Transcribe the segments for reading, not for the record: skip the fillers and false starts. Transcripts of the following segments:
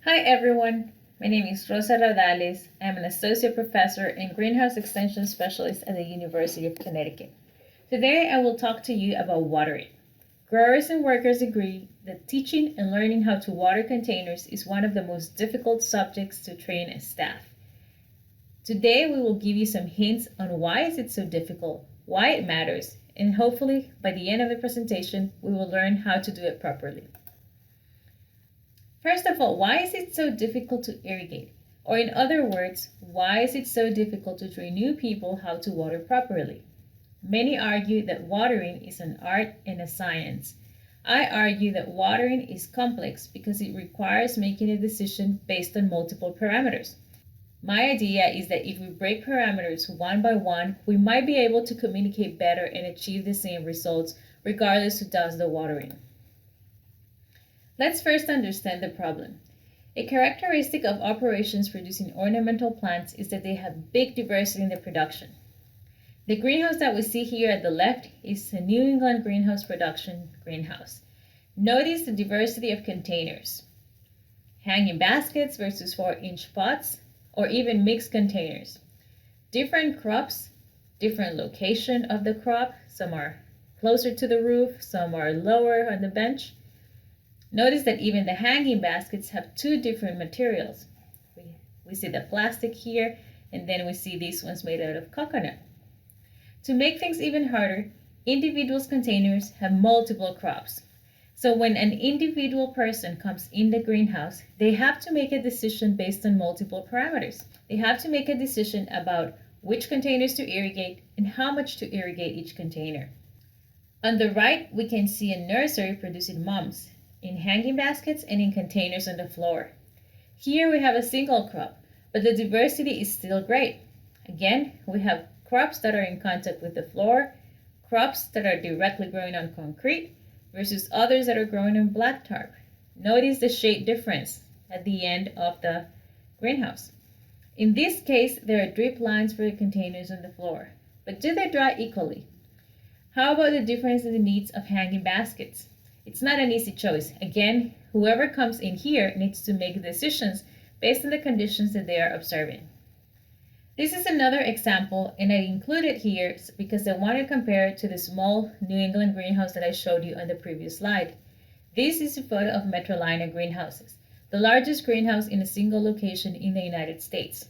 Hi everyone, my name is Rosa Rodales. I am an associate professor and greenhouse extension specialist at the University of Connecticut. Today I will talk to you about watering. Growers and workers agree that teaching and learning how to water containers is one of the most difficult subjects to train as staff. Today we will give you some hints on why is it so difficult, why it matters, and hopefully by the end of the presentation we will learn how to do it properly. First of all, why is it so difficult to irrigate? Or in other words, why is it so difficult to train new people how to water properly? Many argue that watering is an art and a science. I argue that watering is complex because it requires making a decision based on multiple parameters. My idea is that if we break parameters one by one, we might be able to communicate better and achieve the same results regardless who does the watering. Let's first understand the problem. A characteristic of operations producing ornamental plants is that they have big diversity in the production. The greenhouse that we see here at the left is a New England greenhouse production greenhouse. Notice the diversity of containers. Hanging baskets versus 4-inch pots, or even mixed containers. Different crops, different location of the crop. Some are closer to the roof, some are lower on the bench. Notice that even the hanging baskets have two different materials. We see the plastic here, and then we see these ones made out of coconut. To make things even harder, individual containers have multiple crops. So when an individual person comes in the greenhouse, they have to make a decision based on multiple parameters. They have to make a decision about which containers to irrigate and how much to irrigate each container. On the right, we can see a nursery producing mums in hanging baskets and in containers on the floor. Here we have a single crop, but the diversity is still great. Again, we have crops that are in contact with the floor, crops that are directly growing on concrete, versus others that are growing on black tarp. Notice the shade difference at the end of the greenhouse. In this case, there are drip lines for the containers on the floor, but do they dry equally? How about the difference in the needs of hanging baskets? It's not an easy choice. Again, whoever comes in here needs to make decisions based on the conditions that they are observing. This is another example, and I include it here because I want to compare it to the small New England greenhouse that I showed you on the previous slide. This is a photo of Metrolina greenhouses, the largest greenhouse in a single location in the United States.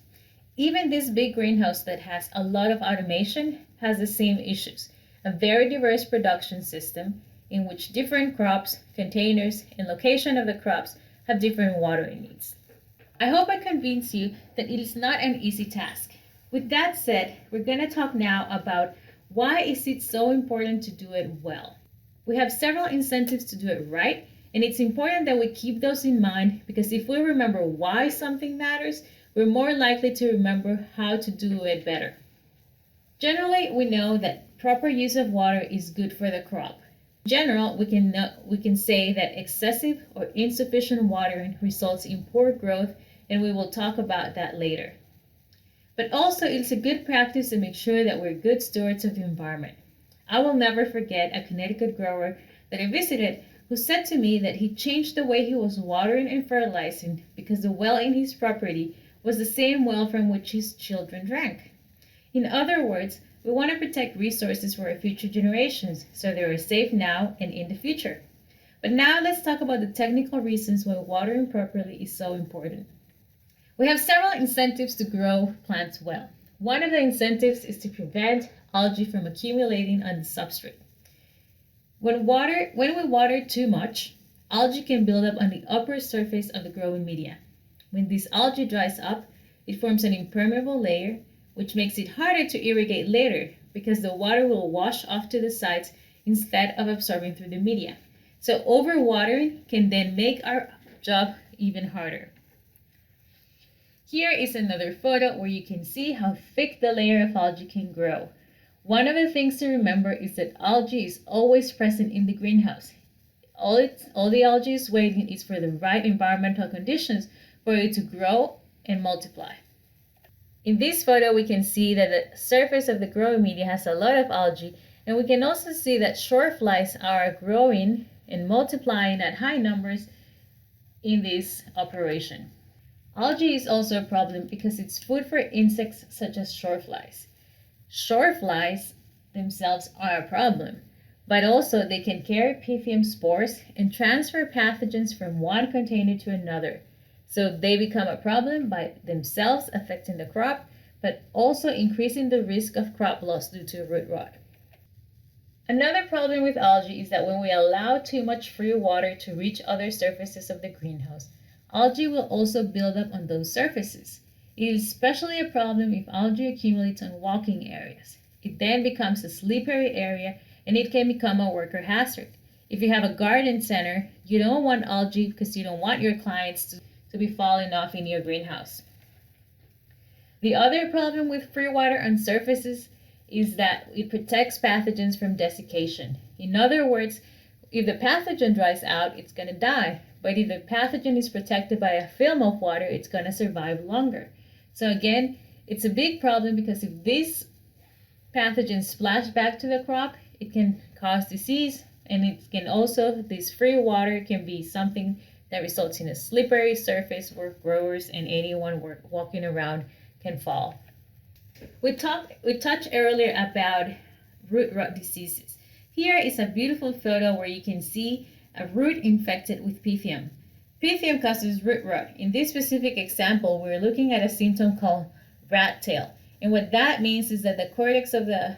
Even this big greenhouse that has a lot of automation has the same issues, a very diverse production system in which different crops, containers, and location of the crops have different watering needs. I hope I convince you that it is not an easy task. With that said, we're going to talk now about why is it so important to do it well. We have several incentives to do it right, and it's important that we keep those in mind because if we remember why something matters, we're more likely to remember how to do it better. Generally, we know that proper use of water is good for the crop. In general, we can say that excessive or insufficient watering results in poor growth, and we will talk about that later. But also, it's a good practice to make sure that we're good stewards of the environment. I will never forget a Connecticut grower that I visited who said to me that he changed the way he was watering and fertilizing because the well in his property was the same well from which his children drank. In other words, we want to protect resources for our future generations so they are safe now and in the future. But now let's talk about the technical reasons why watering properly is so important. We have several incentives to grow plants well. One of the incentives is to prevent algae from accumulating on the substrate. When we water too much, algae can build up on the upper surface of the growing media. When this algae dries up, it forms an impermeable layer, which makes it harder to irrigate later because the water will wash off to the sides instead of absorbing through the media. So overwatering can then make our job even harder. Here is another photo where you can see how thick the layer of algae can grow. One of the things to remember is that algae is always present in the greenhouse. All the algae is waiting is for the right environmental conditions for it to grow and multiply. In this photo, we can see that the surface of the growing media has a lot of algae, and we can also see that shore flies are growing and multiplying at high numbers in this operation. Algae is also a problem because it's food for insects such as shoreflies. Shoreflies themselves are a problem, but also they can carry PFM spores and transfer pathogens from one container to another. So they become a problem by themselves affecting the crop, but also increasing the risk of crop loss due to root rot. Another problem with algae is that when we allow too much free water to reach other surfaces of the greenhouse, algae will also build up on those surfaces. It is especially a problem if algae accumulates on walking areas. It then becomes a slippery area and it can become a worker hazard. If you have a garden center, you don't want algae because you don't want your clients to be falling off in your greenhouse. The other problem with free water on surfaces is that it protects pathogens from desiccation. In other words, if the pathogen dries out, it's going to die. But if the pathogen is protected by a film of water, it's going to survive longer. So again, it's a big problem because if these pathogens splash back to the crop, it can cause disease, and it can also, this free water can be something that results in a slippery surface where growers and anyone walking around can fall. We touched earlier about root rot diseases. Here is a beautiful photo where you can see a root infected with PFM. PFM causes root rot. In this specific example, we're looking at a symptom called rat tail. And what that means is that the cortex of the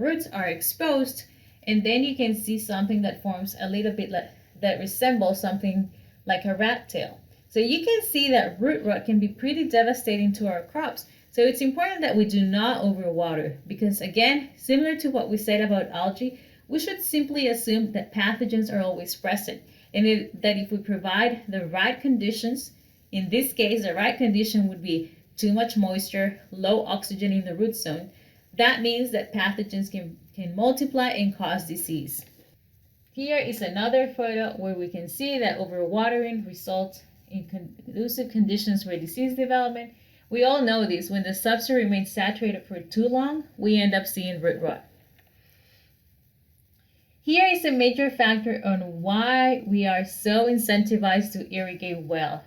roots are exposed, and then you can see something that forms a little bit that resembles something like a rat tail. So you can see that root rot can be pretty devastating to our crops. So it's important that we do not overwater because, again, similar to what we said about algae, we should simply assume that pathogens are always present and that if we provide the right conditions, in this case, the right condition would be too much moisture, low oxygen in the root zone. That means that pathogens can multiply and cause disease. Here is another photo where we can see that overwatering results in conducive conditions for disease development. We all know this. When the substrate remains saturated for too long, we end up seeing root rot. Here is a major factor on why we are so incentivized to irrigate well.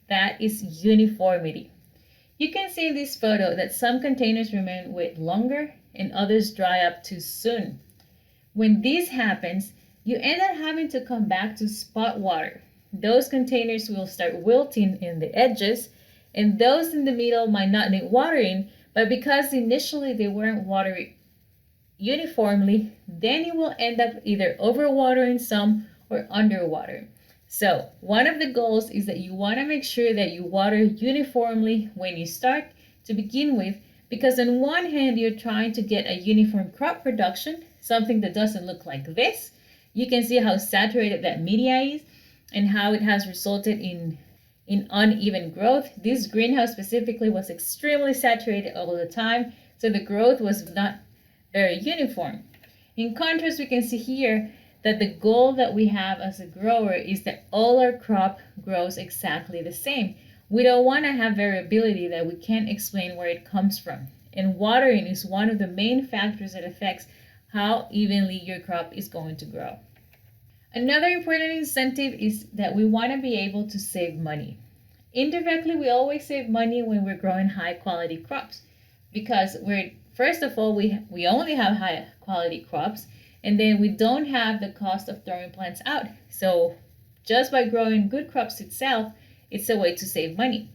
That is uniformity. You can see in this photo that some containers remain wet longer and others dry up too soon. When this happens, you end up having to come back to spot water. Those containers will start wilting in the edges, and those in the middle might not need watering, but because initially they weren't watered uniformly, then you will end up either overwatering some or underwatering. So one of the goals is that you want to make sure that you water uniformly when you start to begin with, because on one hand, you're trying to get a uniform crop production, something that doesn't look like this. You can see how saturated that media is and how it has resulted in uneven growth. This greenhouse specifically was extremely saturated all the time, so the growth was not very uniform. In contrast, we can see here that the goal that we have as a grower is that all our crop grows exactly the same. We don't want to have variability that we can't explain where it comes from. And watering is one of the main factors that affects how evenly your crop is going to grow. Another important incentive is that we want to be able to save money. Indirectly, we always save money when we're growing high quality crops because first of all, we only have high quality crops, and then we don't have the cost of throwing plants out. So just by growing good crops itself, it's a way to save money.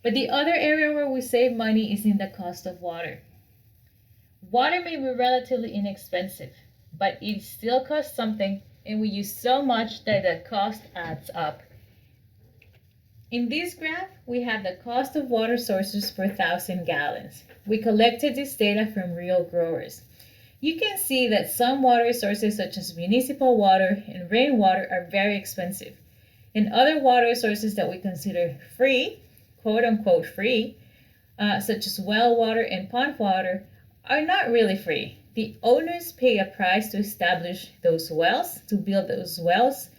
But the other area where we save money is in the cost of water. Water may be relatively inexpensive, but it still costs something, and we use so much that the cost adds up. In this graph, we have the cost of water sources per 1,000 gallons. We collected this data from real growers. You can see that some water sources such as municipal water and rainwater are very expensive. And other water sources that we consider free, quote unquote free, such as well water and pond water, are not really free. The owners pay a price to establish those wells, to build those wells,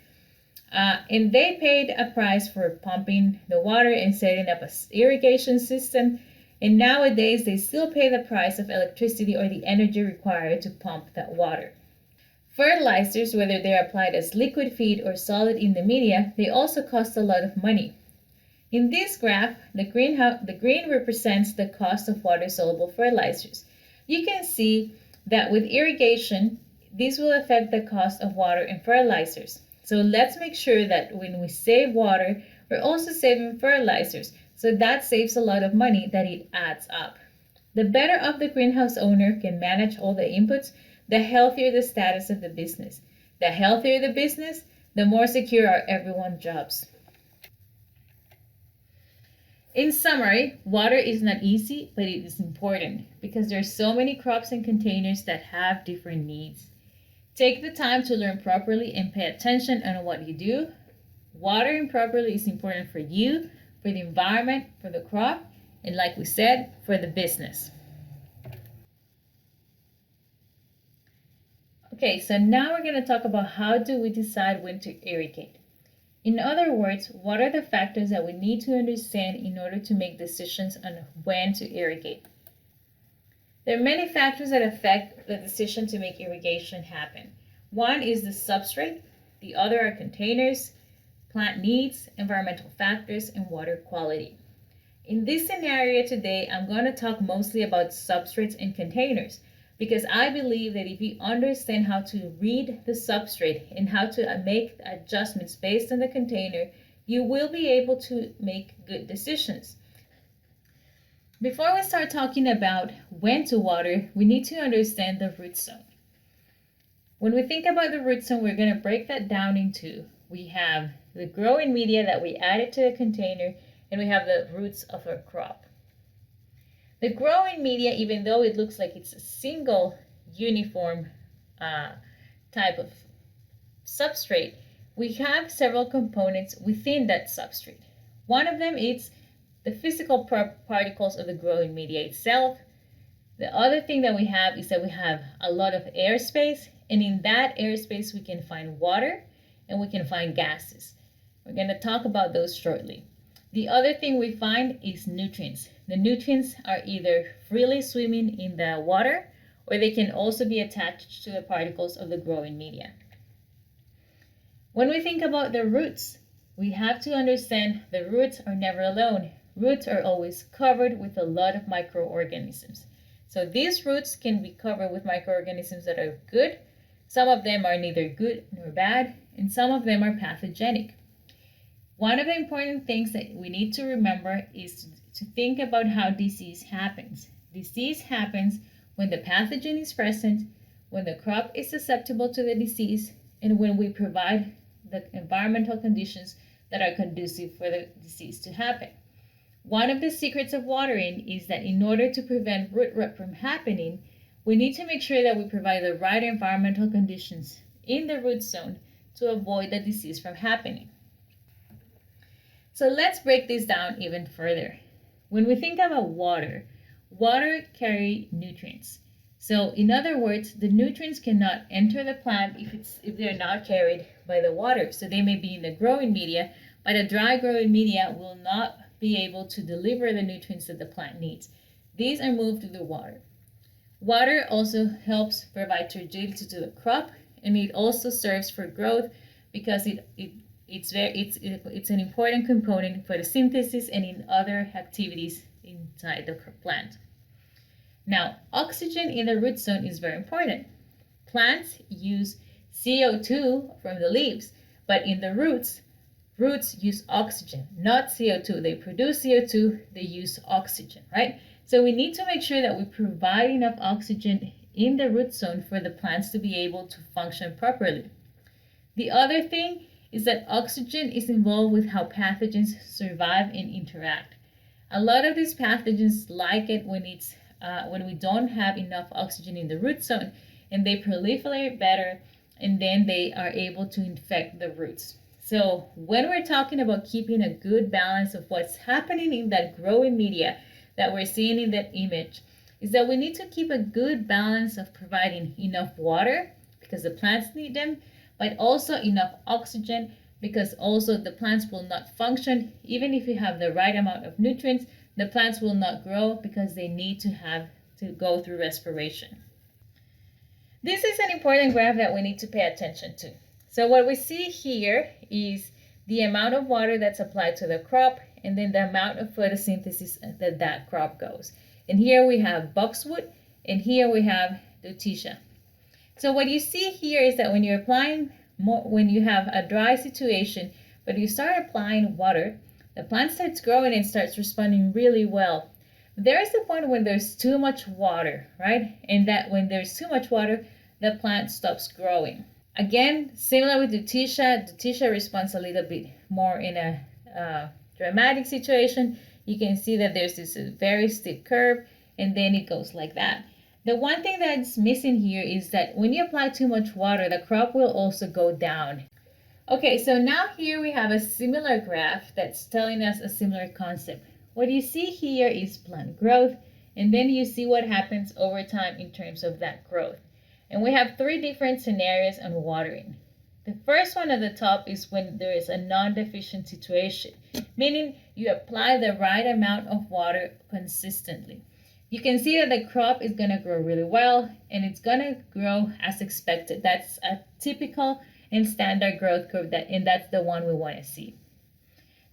and they paid a price for pumping the water and setting up an irrigation system. And nowadays, they still pay the price of electricity or the energy required to pump that water. Fertilizers, whether they're applied as liquid feed or solid in the media, they also cost a lot of money. In this graph, the green represents the cost of water-soluble fertilizers. You can see that with irrigation, this will affect the cost of water and fertilizers. So let's make sure that when we save water, we're also saving fertilizers. So that saves a lot of money that it adds up. The better off the greenhouse owner can manage all the inputs, the healthier the status of the business. The healthier the business, the more secure are everyone's jobs. In summary, water is not easy, but it is important because there are so many crops and containers that have different needs. Take the time to learn properly and pay attention on what you do. Watering properly is important for you, for the environment, for the crop, and like we said, for the business. Okay, so now we're going to talk about how do we decide when to irrigate. In other words, what are the factors that we need to understand in order to make decisions on when to irrigate? There are many factors that affect the decision to make irrigation happen. One is the substrate, the other are containers, plant needs, environmental factors, and water quality. In this scenario today, I'm going to talk mostly about substrates and containers because I believe that if you understand how to read the substrate and how to make adjustments based on the container, you will be able to make good decisions. Before we start talking about when to water, we need to understand the root zone. When we think about the root zone, we're going to break that down into, we have the growing media that we added to the container, and we have the roots of our crop. The growing media, even though it looks like it's a single uniform type of substrate, we have several components within that substrate. One of them is the physical particles of the growing media itself. The other thing that we have is that we have a lot of airspace, and in that airspace we can find water and we can find gases. We're going to talk about those shortly. The other thing we find is nutrients. The nutrients are either freely swimming in the water or they can also be attached to the particles of the growing media. When we think about the roots, we have to understand the roots are never alone. Roots are always covered with a lot of microorganisms. So these roots can be covered with microorganisms that are good. Some of them are neither good nor bad, and some of them are pathogenic. One of the important things that we need to remember is to think about how disease happens. Disease happens when the pathogen is present, when the crop is susceptible to the disease, and when we provide the environmental conditions that are conducive for the disease to happen. One of the secrets of watering is that in order to prevent root rot from happening, we need to make sure that we provide the right environmental conditions in the root zone to avoid the disease from happening. So let's break this down even further. When we think about water carries nutrients. So in other words, the nutrients cannot enter the plant if they're not carried by the water. So they may be in the growing media, but a dry growing media will not be able to deliver the nutrients that the plant needs. These are moved through the water. Water also helps provide turgidity to the crop, and it also serves for growth because it's an important component for the synthesis and in other activities inside the plant. Now, oxygen in the root zone is very important. Plants use CO2 from the leaves, but in the roots use oxygen, not CO2. They produce CO2, they use oxygen, right? So we need to make sure that we provide enough oxygen in the root zone for the plants to be able to function properly. The other thing is that oxygen is involved with how pathogens survive and interact. A lot of these pathogens like it when we don't have enough oxygen in the root zone, and they proliferate better, and then they are able to infect the roots. So when we're talking about keeping a good balance of what's happening in that growing media that we're seeing in that image, is that we need to keep a good balance of providing enough water because the plants need them, but also enough oxygen because also the plants will not function. Even if you have the right amount of nutrients, the plants will not grow because they need to go through respiration. This is an important graph that we need to pay attention to. So what we see here is the amount of water that's applied to the crop and then the amount of photosynthesis that crop goes. And here we have boxwood and here we have lutetia. So what you see here is that when you're applying more, when you have a dry situation, but you start applying water, the plant starts growing and starts responding really well. There is a point when there's too much water, right? And that when there's too much water, the plant stops growing. Again, similar with Lutetia responds a little bit more in a dramatic situation. You can see that there's this very steep curve, and then it goes like that. The one thing that's missing here is that when you apply too much water, the crop will also go down. Okay, so now here we have a similar graph that's telling us a similar concept. What you see here is plant growth, and then you see what happens over time in terms of that growth. And we have three different scenarios on watering. The first one at the top is when there is a non-deficient situation, meaning you apply the right amount of water consistently. You can see that the crop is going to grow really well, and it's going to grow as expected. That's a typical and standard growth curve, and that's the one we want to see.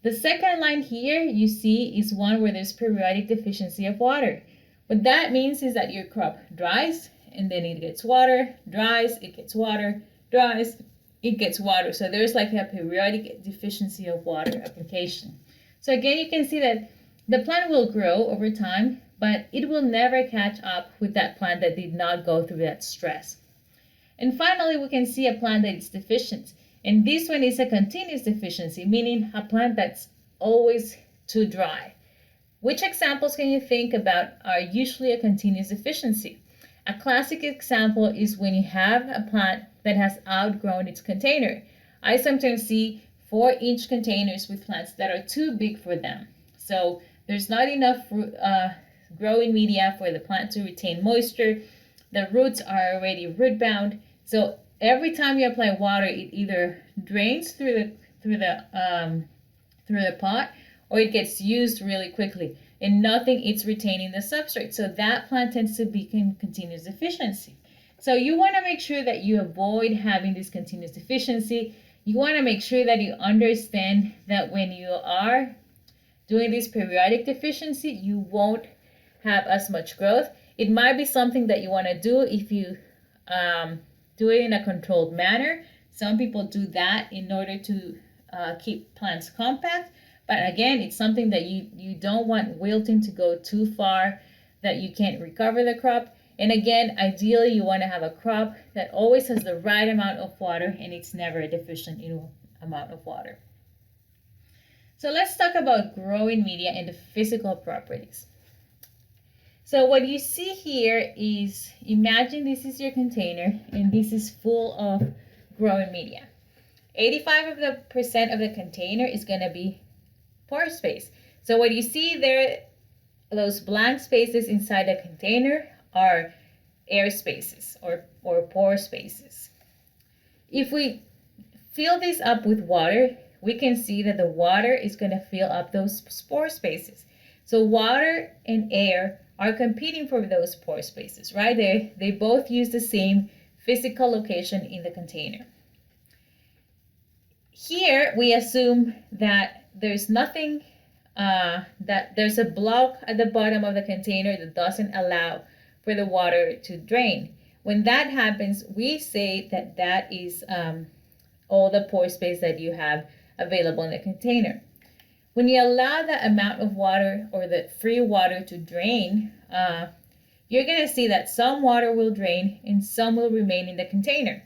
The second line here you see is one where there's periodic deficiency of water. What that means is that your crop dries, and then it gets water, dries, it gets water, dries, it gets water. So there's like a periodic deficiency of water application. So again, you can see that the plant will grow over time, but it will never catch up with that plant that did not go through that stress. And finally, we can see a plant that is deficient. And this one is a continuous deficiency, meaning a plant that's always too dry. Which examples can you think about are usually a continuous deficiency? A classic example is when you have a plant that has outgrown its container. I sometimes see 4-inch containers with plants that are too big for them. So there's not enough growing media for the plant to retain moisture. The roots are already root bound. So every time you apply water, it either drains through the pot, or it gets used really quickly, and nothing is retaining the substrate. So that plant tends to be in continuous deficiency. So you want to make sure that you avoid having this continuous deficiency. You want to make sure that you understand that when you are doing this periodic deficiency, you won't have as much growth. It might be something that you want to do if you do it in a controlled manner. Some people do that in order to keep plants compact. But again, it's something that you don't want wilting to go too far that you can't recover the crop. And again, ideally, you want to have a crop that always has the right amount of water and it's never deficient in amount of water. So let's talk about growing media and the physical properties. So what you see here is, imagine this is your container and this is full of growing media. 85% of the container is going to be pore space. So what you see there, those blank spaces inside the container are air spaces or pore spaces. If we fill this up with water, we can see that the water is going to fill up those pore spaces. So water and air are competing for those pore spaces, right? They both use the same physical location in the container. Here we assume that there's nothing, that there's a block at the bottom of the container that doesn't allow for the water to drain. When that happens, we say that that is all the pore space that you have available in the container. When you allow the amount of water or the free water to drain, you're going to see that some water will drain and some will remain in the container.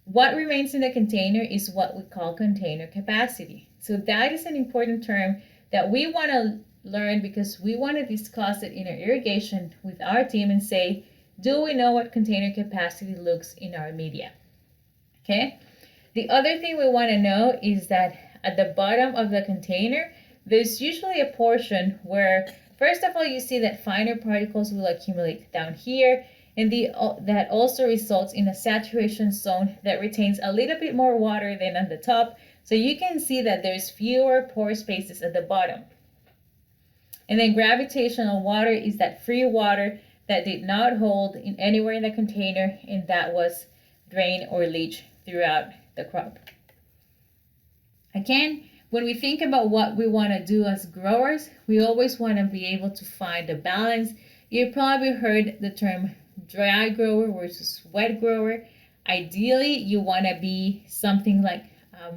What remains in the container is what we call container capacity. So that is an important term that we want to learn because we want to discuss it in our irrigation with our team and say, do we know what container capacity looks in our media? Okay. The other thing we want to know is that at the bottom of the container, there's usually a portion where, first of all, you see that finer particles will accumulate down here, and that also results in a saturation zone that retains a little bit more water than on the top. So you can see that there's fewer pore spaces at the bottom. And then gravitational water is that free water that did not hold in anywhere in the container, and that was drained or leached throughout the crop. Again, when we think about what we want to do as growers, we always want to be able to find a balance. You've probably heard the term dry grower versus wet grower. Ideally, you want to be something like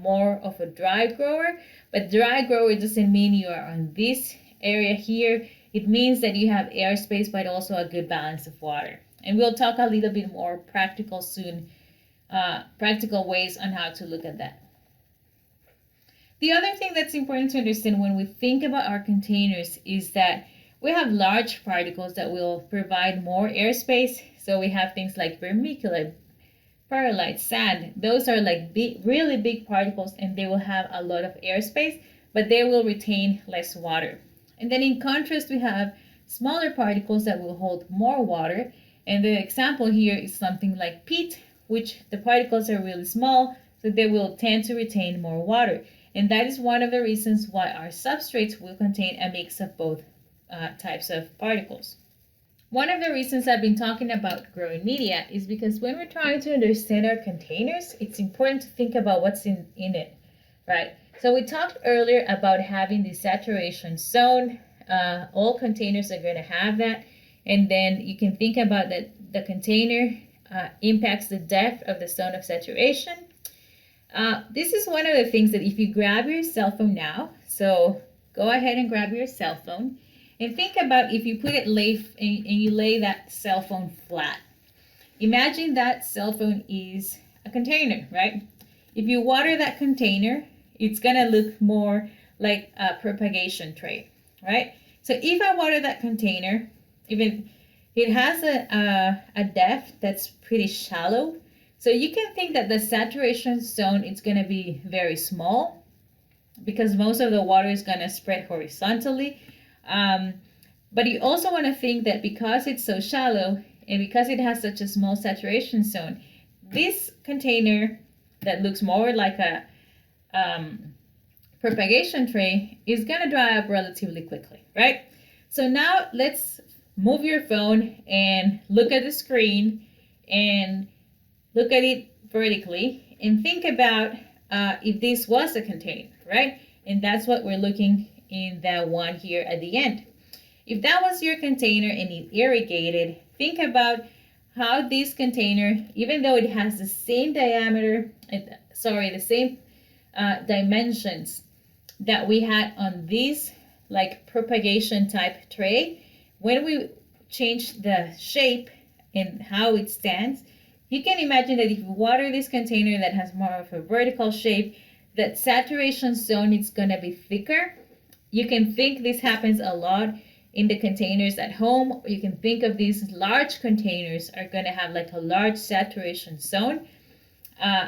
more of a dry grower, but dry grower doesn't mean you are on this area here. It means that you have airspace, but also a good balance of water. And we'll talk a little bit more practical soon, practical ways on how to look at that. The other thing that's important to understand when we think about our containers is that we have large particles that will provide more airspace. So we have things like vermiculite, perlite, sand. Those are like really big particles, and they will have a lot of airspace, but they will retain less water. And then in contrast, we have smaller particles that will hold more water. And the example here is something like peat, which the particles are really small, so they will tend to retain more water. And that is one of the reasons why our substrates will contain a mix of both types of particles. One of the reasons I've been talking about growing media is because when we're trying to understand our containers, it's important to think about what's in it, right? So we talked earlier about having the saturation zone. All containers are going to have that. And then you can think about that the container impacts the depth of the zone of saturation. This is one of the things that if you grab your cell phone now, so go ahead and grab your cell phone and think about if you put it and you lay that cell phone flat. Imagine that cell phone is a container, right? If you water that container, it's gonna look more like a propagation tray, right? So if I water that container, even it has a depth that's pretty shallow. So you can think that the saturation zone is going to be very small because most of the water is going to spread horizontally. But you also want to think that because it's so shallow and because it has such a small saturation zone, this container that looks more like a propagation tray is going to dry up relatively quickly, right? So now let's move your phone and look at the screen and look at it vertically and think about if this was a container, right? And that's what we're looking in that one here at the end. If that was your container and it irrigated, think about how this container, even though it has the same diameter, the same dimensions that we had on this like propagation type tray, when we change the shape and how it stands, you can imagine that if you water this container that has more of a vertical shape, that saturation zone is going to be thicker. You can think this happens a lot in the containers at home. You can think of these large containers are going to have like a large saturation zone.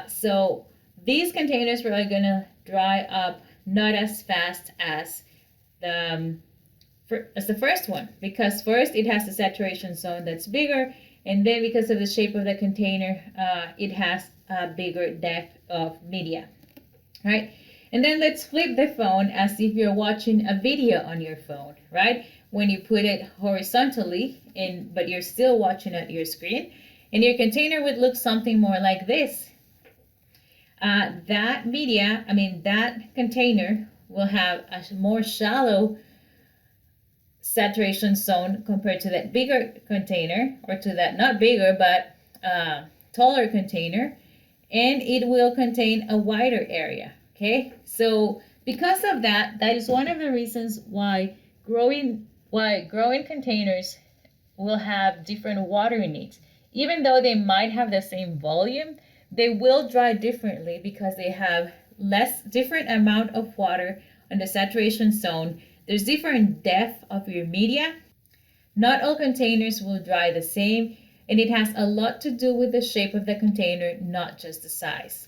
So these containers are going to dry up not as fast as the first one, because first it has a saturation zone that's bigger, and then because of the shape of the container, it has a bigger depth of media, right? And then let's flip the phone as if you're watching a video on your phone, right? When you put it horizontally, but you're still watching at your screen, and your container would look something more like this. That container will have a more shallow saturation zone compared to that bigger container, or to that not bigger but taller container, and it will contain a wider area. Okay, so because of that, that is one of the reasons why growing containers will have different watering needs. Even though they might have the same volume, they will dry differently because they have different amount of water on the saturation zone. There's different depth of your media. Not all containers will dry the same, and it has a lot to do with the shape of the container, not just the size.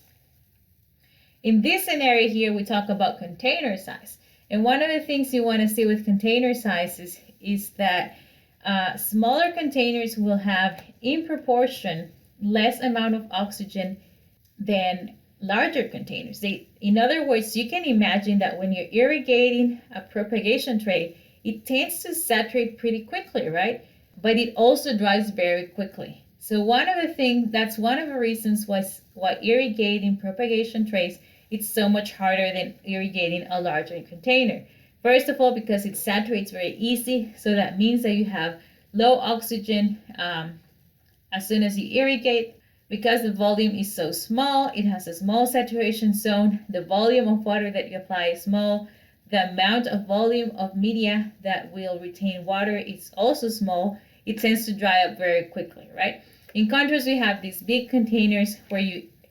In this scenario here, we talk about container size. And one of the things you want to see with container sizes is that smaller containers will have, in proportion, less amount of oxygen than larger containers. In other words, you can imagine that when you're irrigating a propagation tray, it tends to saturate pretty quickly, right? but it also dries very quickly. So that's one of the reasons why irrigating propagation trays it's so much harder than irrigating a larger container. First of all, because it saturates very easy, so that means that you have low oxygen as soon as you irrigate. Because the volume is so small, it has a small saturation zone, the volume of water that you apply is small, the amount of volume of media that will retain water is also small, it tends to dry up very quickly, right? In contrast, we have these big containers where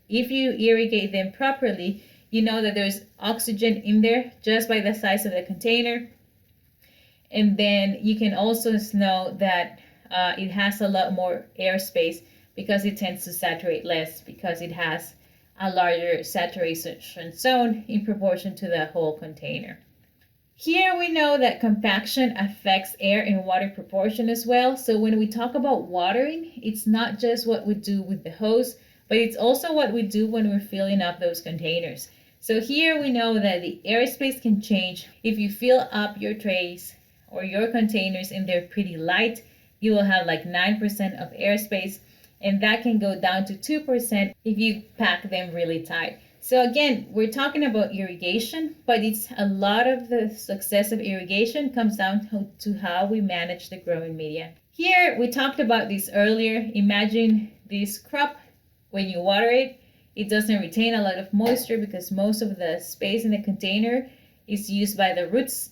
if you irrigate them properly, you know that there's oxygen in there just by the size of the container. And then you can also know that it has a lot more airspace because it tends to saturate less because it has a larger saturation zone in proportion to the whole container. Here we know that compaction affects air and water proportion as well. So when we talk about watering, it's not just what we do with the hose, but it's also what we do when we're filling up those containers. So here we know that the airspace can change. If you fill up your trays or your containers and they're pretty light, you will have like 9% of airspace, and that can go down to 2% if you pack them really tight. So again, we're talking about irrigation, but it's a lot of the success of irrigation comes down to how we manage the growing media. Here, we talked about this earlier. Imagine this crop, when you water it, it doesn't retain a lot of moisture because most of the space in the container is used by the roots.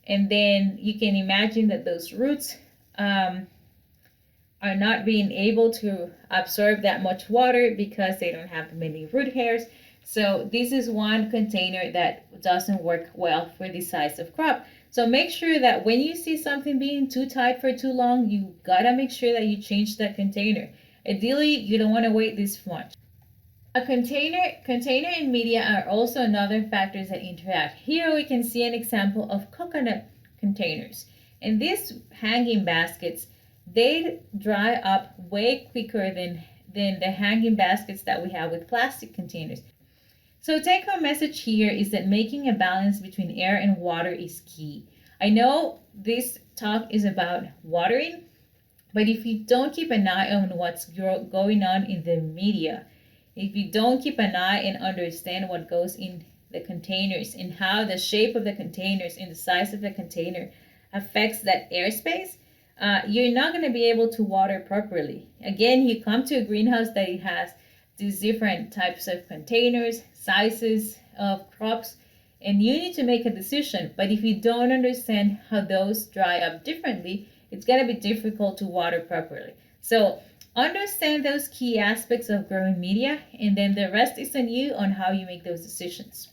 And then you can imagine that those roots are not being able to absorb that much water because they don't have many root hairs. So this is one container that doesn't work well for this size of crop. So make sure that when you see something being too tight for too long, you gotta make sure that you change that container. Ideally, you don't want to wait this much. A container and media are also another factors that interact. Here we can see an example of coconut containers. And these hanging baskets, they dry up way quicker than the hanging baskets that we have with plastic containers. So take-home message here is that making a balance between air and water is key. I know this talk is about watering, but if you don't keep an eye on what's going on in the media, if you don't keep an eye and understand what goes in the containers and how the shape of the containers and the size of the container affects that airspace, you're not going to be able to water properly. Again, you come to a greenhouse that it has these different types of containers, sizes of crops, and you need to make a decision. But if you don't understand how those dry up differently, it's going to be difficult to water properly. So understand those key aspects of growing media, and then the rest is on you on how you make those decisions.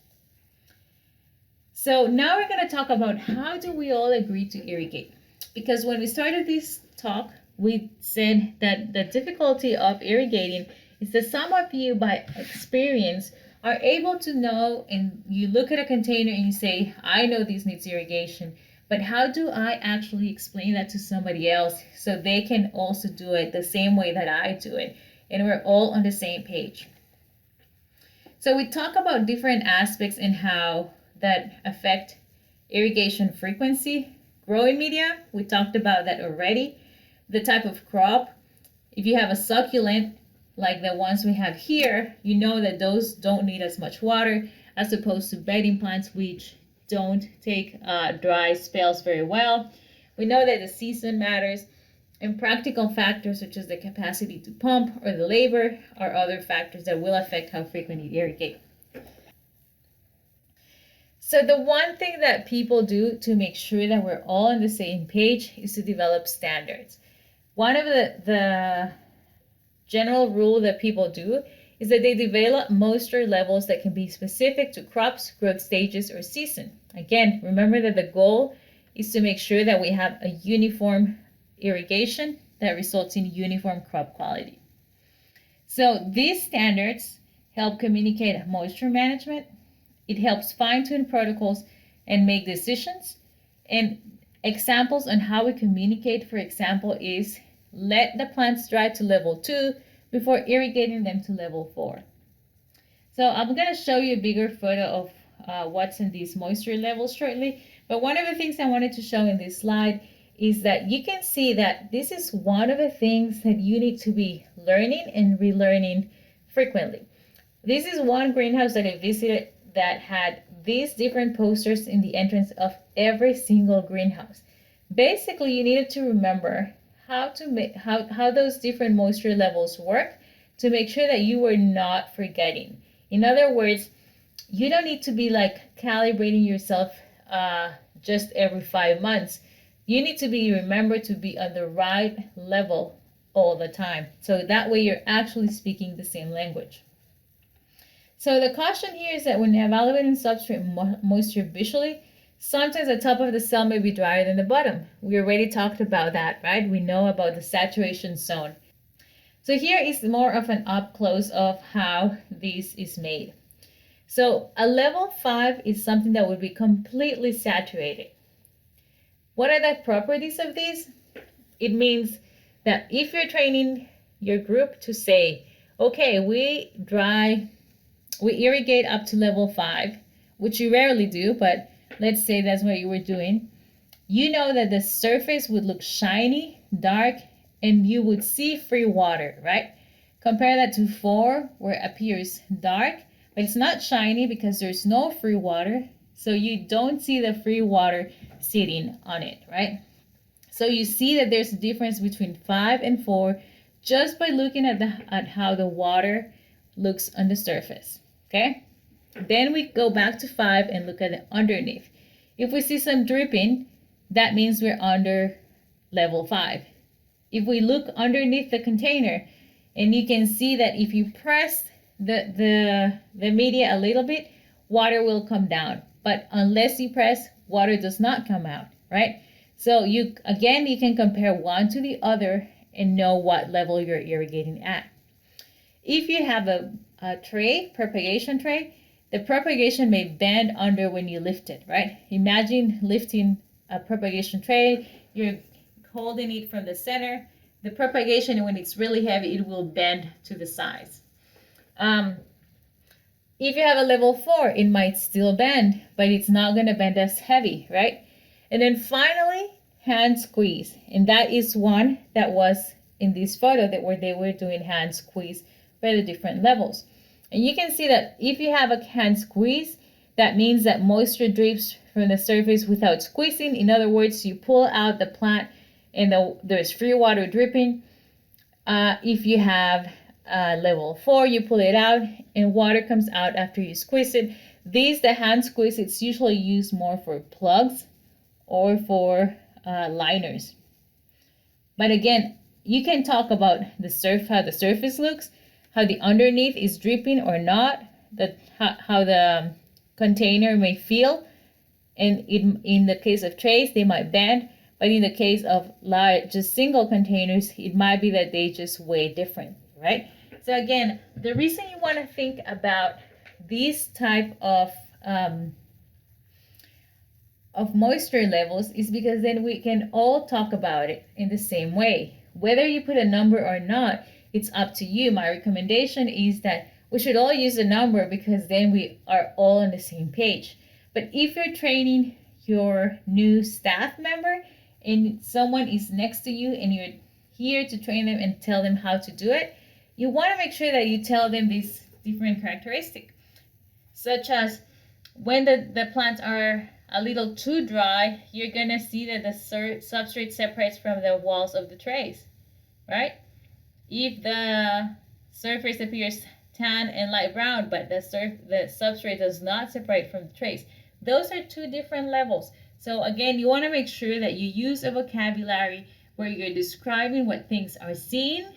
So now we're going to talk about how do we all agree to irrigate. Because when we started this talk, we said that the difficulty of irrigating is that some of you, by experience, are able to know, and you look at a container and you say, I know this needs irrigation, but how do I actually explain that to somebody else so they can also do it the same way that I do it? And we're all on the same page. So we talk about different aspects and how that affect irrigation frequency. Growing media, we talked about that already. The type of crop, if you have a succulent like the ones we have here, you know that those don't need as much water as opposed to bedding plants, which don't take dry spells very well. We know that the season matters, and practical factors such as the capacity to pump or the labor are other factors that will affect how frequently you irrigate. So the one thing that people do to make sure that we're all on the same page is to develop standards. One of the general rule that people do is that they develop moisture levels that can be specific to crops, growth stages, or season. Again, remember that the goal is to make sure that we have a uniform irrigation that results in uniform crop quality. So these standards help communicate moisture management. It helps fine-tune protocols and make decisions. And examples on how we communicate, for example, is let the plants dry to level 2 before irrigating them to level 4. So I'm going to show you a bigger photo of what's in these moisture levels shortly. But one of the things I wanted to show in this slide is that you can see that this is one of the things that you need to be learning and relearning frequently. This is one greenhouse that I visited that had these different posters in the entrance of every single greenhouse. Basically, you needed to remember how to make how those different moisture levels work to make sure that you were not forgetting. In other words, you don't need to be like calibrating yourself just every 5 months. You need to be remember to be on the right level all the time. So that way you're actually speaking the same language. So the caution here is that when evaluating substrate moisture visually, sometimes the top of the cell may be drier than the bottom. We already talked about that, right? We know about the saturation zone. So here is more of an up close of how this is made. So a level 5 is something that would be completely saturated. What are the properties of this? It means that if you're training your group to say, okay, we irrigate up to level 5, which you rarely do, but let's say that's what you were doing, you know that the surface would look shiny, dark, and you would see free water, right? Compare that to 4, where it appears dark, but it's not shiny because there's no free water, so you don't see the free water sitting on it, right? So you see that there's a difference between 5 and 4 just by looking at how the water looks on the surface, okay? Then we go back to 5 and look at the underneath. If we see some dripping, that means we're under level 5. If we look underneath the container, and you can see that if you press the media a little bit, water will come down. But unless you press, water does not come out, right? So you can compare one to the other and know what level you're irrigating at. If you have a propagation tray, the propagation may bend under when you lift it, right? Imagine lifting a propagation tray, you're holding it from the center. The propagation, when it's really heavy, it will bend to the sides. If you have a level 4, it might still bend, but it's not going to bend as heavy, right? And then finally, hand squeeze. And that is one that was in this photo where they were doing hand squeeze by the different levels. And you can see that if you have a hand squeeze, that means that moisture drips from the surface without squeezing. In other words, you pull out the plant and there's free water dripping. If you have level 4, you pull it out and water comes out after you squeeze it. The hand squeeze, it's usually used more for plugs or for liners. But again, you can talk about how the surface looks, how the underneath is dripping or not, how the container may feel. And in the case of trays, they might bend. But in the case of just single containers, it might be that they just weigh different, right? So again, the reason you want to think about these type of moisture levels is because then we can all talk about it in the same way. Whether you put a number or not, it's up to you. My recommendation is that we should all use a number because then we are all on the same page. But if you're training your new staff member and someone is next to you and you're here to train them and tell them how to do it, you want to make sure that you tell them these different characteristics, such as when the plants are a little too dry, you're going to see that the substrate separates from the walls of the trays, right? If the surface appears tan and light brown, but the substrate does not separate from the trays, those are two different levels. So again, you want to make sure that you use a vocabulary where you're describing what things are seen,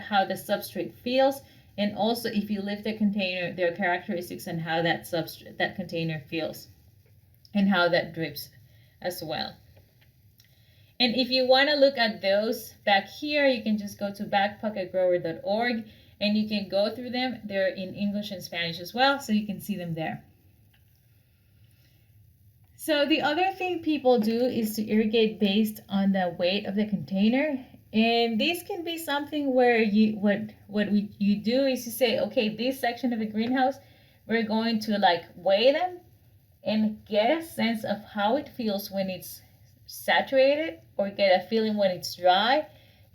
how the substrate feels, and also if you lift the container, their characteristics and how that container feels and how that drips as well. And if you want to look at those back here, you can just go to backpocketgrower.org and you can go through them. They're in English and Spanish as well, so you can see them there. So the other thing people do is to irrigate based on the weight of the container. And this can be something where you do is you say, okay, this section of the greenhouse, we're going to weigh them and get a sense of how it feels when it's saturated or get a feeling when it's dry,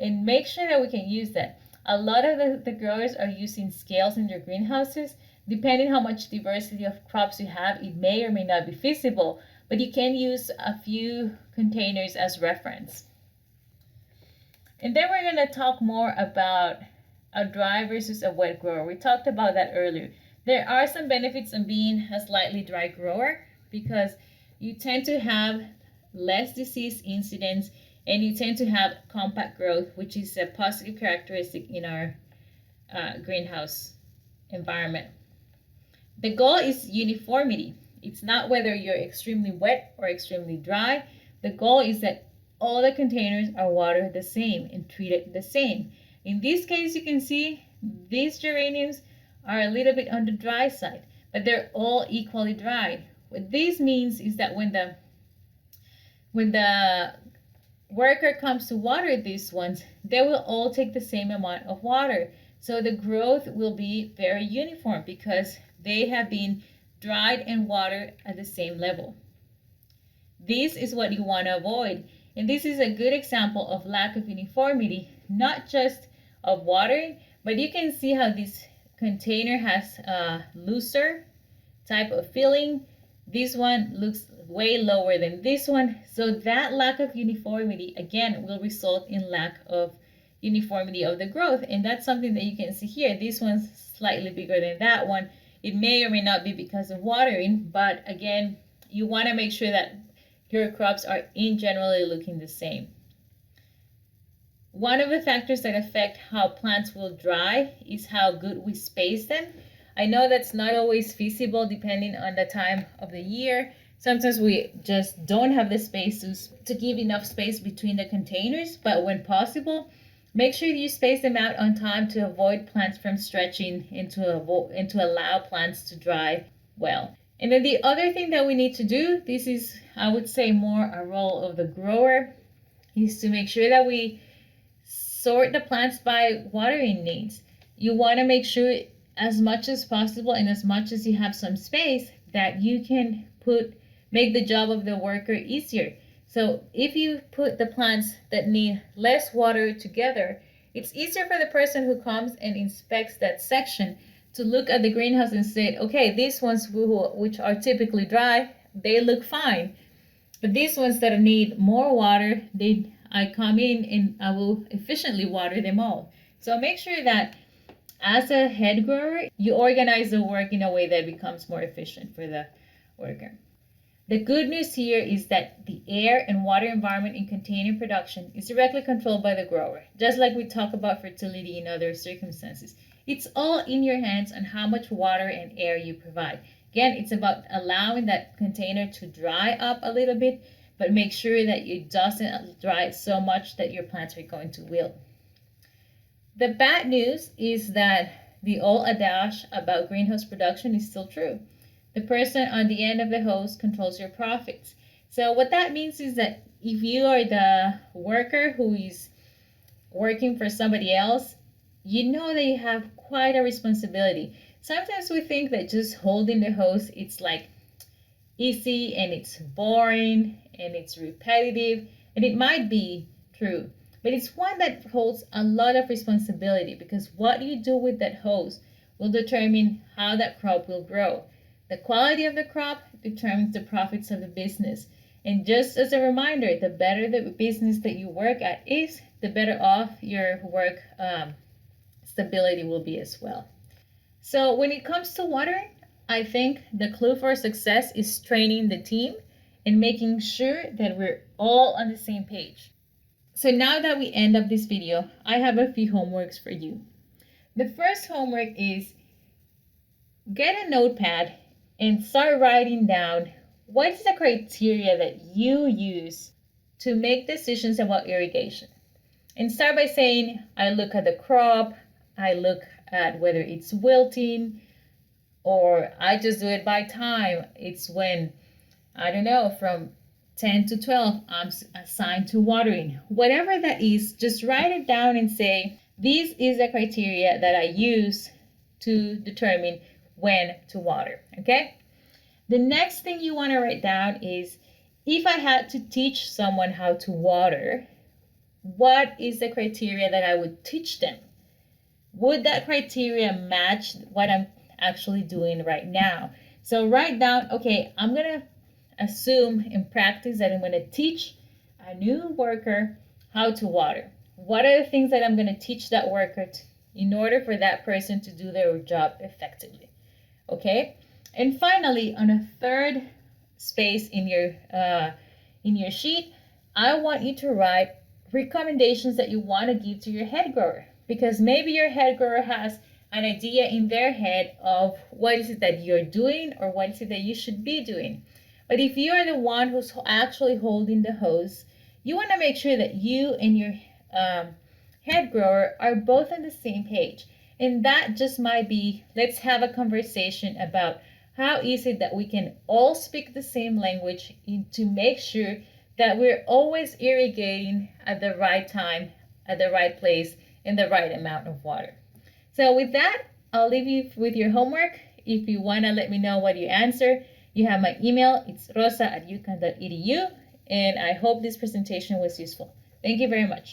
and make sure that we can use that. A lot of the growers are using scales in their greenhouses. Depending how much diversity of crops you have, it may or may not be feasible, but you can use a few containers as reference. And then we're going to talk more about a dry versus a wet grower. We talked about that earlier. There are some benefits of being a slightly dry grower because you tend to have less disease incidence and you tend to have compact growth, which is a positive characteristic in our greenhouse environment. The goal is uniformity. It's not whether you're extremely wet or extremely dry. The goal is that all the containers are watered the same and treated the same. In this case, you can see these geraniums are a little bit on the dry side, but they're all equally dry. What this means is that when the worker comes to water these ones, they will all take the same amount of water. So the growth will be very uniform because they have been dried and watered at the same level. This is what you want to avoid. And this is a good example of lack of uniformity, not just of watering, but you can see how this container has a looser type of filling. This one looks way lower than this one. So that lack of uniformity, again, will result in lack of uniformity of the growth. And that's something that you can see here. This one's slightly bigger than that one. It may or may not be because of watering, but again, you want to make sure that your crops are in generally looking the same. One of the factors that affect how plants will dry is how good we space them. I know that's not always feasible depending on the time of the year. Sometimes we just don't have the space to give enough space between the containers, but when possible, make sure you space them out on time to avoid plants from stretching and to allow plants to dry well. And then the other thing that we need to do, this is, I would say, more a role of the grower, is to make sure that we sort the plants by watering needs. You want to make sure as much as possible and as much as you have some space that you can make the job of the worker easier. So if you put the plants that need less water together, it's easier for the person who comes and inspects that section to look at the greenhouse and say, okay, these ones which are typically dry, they look fine. But these ones that need more water, I come in and I will efficiently water them all. So make sure that as a head grower, you organize the work in a way that becomes more efficient for the worker. The good news here is that the air and water environment in container production is directly controlled by the grower, just like we talk about fertility in other circumstances. It's all in your hands on how much water and air you provide. Again, it's about allowing that container to dry up a little bit, but make sure that it doesn't dry so much that your plants are going to wilt. The bad news is that the old adage about greenhouse production is still true. The person on the end of the hose controls your profits. So what that means is that if you are the worker who is working for somebody else, you know that you have quite a responsibility. Sometimes we think that just holding the hose, it's like easy and it's boring and it's repetitive, and it might be true, but it's one that holds a lot of responsibility because what you do with that hose will determine how that crop will grow. The quality of the crop determines the profits of the business. And just as a reminder, the better the business that you work at is, the better off your work stability will be as well. So when it comes to watering, I think the clue for success is training the team and making sure that we're all on the same page. So now that we end up this video, I have a few homeworks for you. The first homework is get a notepad and start writing down what is the criteria that you use to make decisions about irrigation. And start by saying, I look at the crop, I look at whether it's wilting, or I just do it by time. It's when, I don't know, from 10 to 12, I'm assigned to watering. Whatever that is, just write it down and say, this is the criteria that I use to determine when to water, okay? The next thing you want to write down is if I had to teach someone how to water, what is the criteria that I would teach them? Would that criteria match what I'm actually doing right now? So write down, okay, I'm going to assume in practice that I'm going to teach a new worker how to water. What are the things that I'm going to teach that worker in order for that person to do their job effectively? Okay? And finally, on a third space in your sheet, I want you to write recommendations that you want to give to your head grower, because maybe your head grower has an idea in their head of what is it that you're doing or what is it that you should be doing. But if you are the one who's actually holding the hose, you want to make sure that you and your head grower are both on the same page. And that just might be, let's have a conversation about how is it that we can all speak the same language to make sure that we're always irrigating at the right time, at the right place, in the right amount of water. So with that, I'll leave you with your homework. If you want to let me know what you answer, you have my email. It's rosa@ucon.edu. And I hope this presentation was useful. Thank you very much.